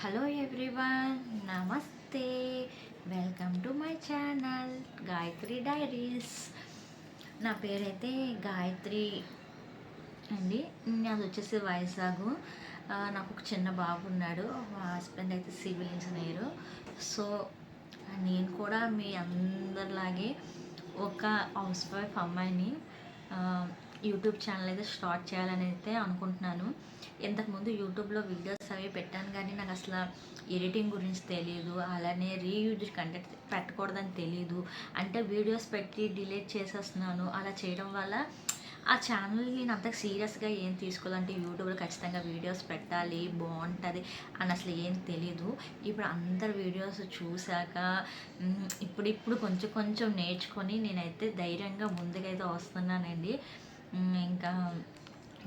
Hello everyone, నమస్తే. Welcome to my channel Gayatri diaries. నా పేరైతే గాయత్రి అండి. అది వచ్చేసి వైజాగ్. నాకు ఒక చిన్న బాబు ఉన్నాడు. మా హస్బెండ్ అయితే సివిల్ ఇంజనీరు. సో నేను కూడా మీ అందరిలాగే ఒక హౌస్ వైఫ్ అమ్మాయిని యూట్యూబ్ ఛానల్ అయితే స్టార్ట్ చేయాలని అయితే అనుకుంటున్నాను. ఇంతకుముందు యూట్యూబ్లో వీడియోస్ అవి పెట్టాను, కానీ నాకు అసలు ఎడిటింగ్ గురించి తెలియదు. అలానే రీయూజ్ కంటెంట్ పెట్టకూడదని తెలియదు. అంటే వీడియోస్ పెట్టి డిలీట్ చేసేస్తున్నాను. అలా చేయడం వల్ల ఆ ఛానల్ని నేను అంత సీరియస్గా ఏం తీసుకోవాలంటే యూట్యూబ్లో ఖచ్చితంగా వీడియోస్ పెట్టాలి, బాగుంటుంది అని అసలు ఏం తెలీదు. ఇప్పుడు అందరు వీడియోస్ చూశాక ఇప్పుడు కొంచెం కొంచెం నేర్చుకొని నేనైతే ధైర్యంగా ముందుకైతే వస్తున్నానండి. ఇంకా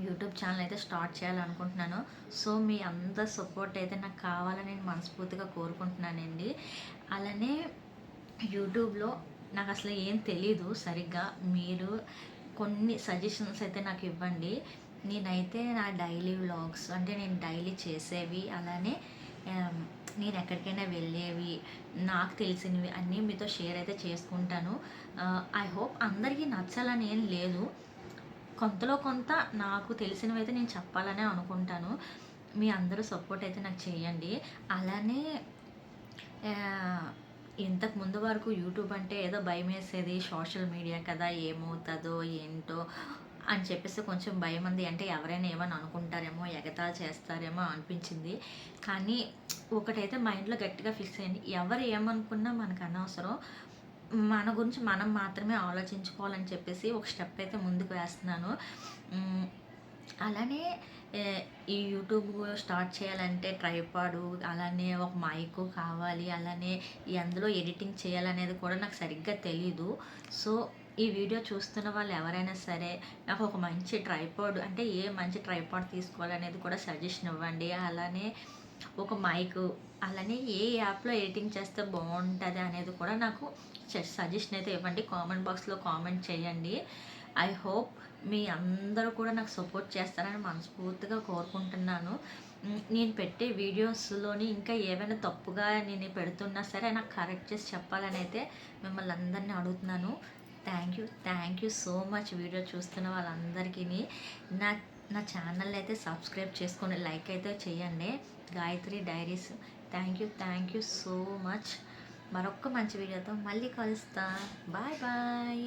యూట్యూబ్ ఛానల్ అయితే స్టార్ట్ చేయాలనుకుంటున్నాను. సో మీ అందరి సపోర్ట్ అయితే నాకు కావాలని నేను మనస్ఫూర్తిగా కోరుకుంటున్నానండి. అలానే యూట్యూబ్లో నాకు అసలు ఏం తెలీదు సరిగ్గా. మీరు కొన్ని సజెషన్స్ అయితే నాకు ఇవ్వండి. నేనైతే నా డైలీ వ్లాగ్స్ అంటే నేను డైలీ చేసేవి, అలానే నేను ఎక్కడికైనా వెళ్ళేవి, నాకు తెలిసినవి అన్నీ మీతో షేర్ అయితే చేసుకుంటాను. ఐ హోప్ అందరికీ నచ్చాలని ఏం లేదు. కొంతలో కొంత నాకు తెలిసినవి అయితే నేను చెప్పాలనే అనుకుంటాను. మీ అందరూ సపోర్ట్ అయితే నాకు చేయండి. అలానే ఇంతకు ముందు వరకు యూట్యూబ్ అంటే ఏదో భయం వేసేది, సోషల్ మీడియా కదా, ఏమవుతుందో ఏంటో అని చెప్పేసి కొంచెం భయం ఉంది. అంటే ఎవరైనా ఏమని అనుకుంటారేమో, ఎగతాళి చేస్తారేమో అనిపించింది. కానీ ఒకటైతే మైండ్లో గట్టిగా ఫిక్స్ అయింది, ఎవరు ఏమనుకున్నా మనకు అనవసరం. మన గురించి మనం మాత్రమే ఆలోచించుకోవాలని చెప్పేసి ఒక స్టెప్ అయితే ముందుకు వేస్తున్నాను. అలానే ఈ యూట్యూబ్ స్టార్ట్ చేయాలంటే ట్రైపాడు, అలానే ఒక మైక్ కావాలి, అలానే అందులో ఎడిటింగ్ చేయాలనేది కూడా నాకు సరిగ్గా తెలీదు. సో ఈ వీడియో చూస్తున్న వాళ్ళు ఎవరైనా సరే నాకు ఒక మంచి ట్రైపాడ్, అంటే ఏ మంచి ట్రైపాడ్ తీసుకోవాలనేది కూడా సజెషన్ ఇవ్వండి. అలానే ఒక మైక్, అలానే ఏ యాప్లో ఎడిటింగ్ చేస్తే బాగుంటుంది అనేది కూడా నాకు సజెషన్ అయితే ఇవ్వండి. కామెంట్ బాక్స్లో కామెంట్ చేయండి. ఐ హోప్ మీ అందరూ కూడా నాకు సపోర్ట్ చేస్తారని మనస్ఫూర్తిగా కోరుకుంటున్నాను. నేను పెట్టే వీడియోస్లోని ఇంకా ఏమైనా తప్పుగా నేను పెడుతున్నా సరే నాకు కరెక్ట్ చేసి చెప్పాలని అయితే మిమ్మల్ని అందరినీ అడుగుతున్నాను. Thank you so much. Video చూస్తున్న వాళ్ళందరికీ నా నా ఛానల్ అయితే సబ్స్క్రైబ్ చేసుకొని లైక్ అయితే చేయండి. Gayatri diaries. Thank you so much. మరొక మంచి వీడియోతో మళ్ళీ కలుస్తా. Bye bye.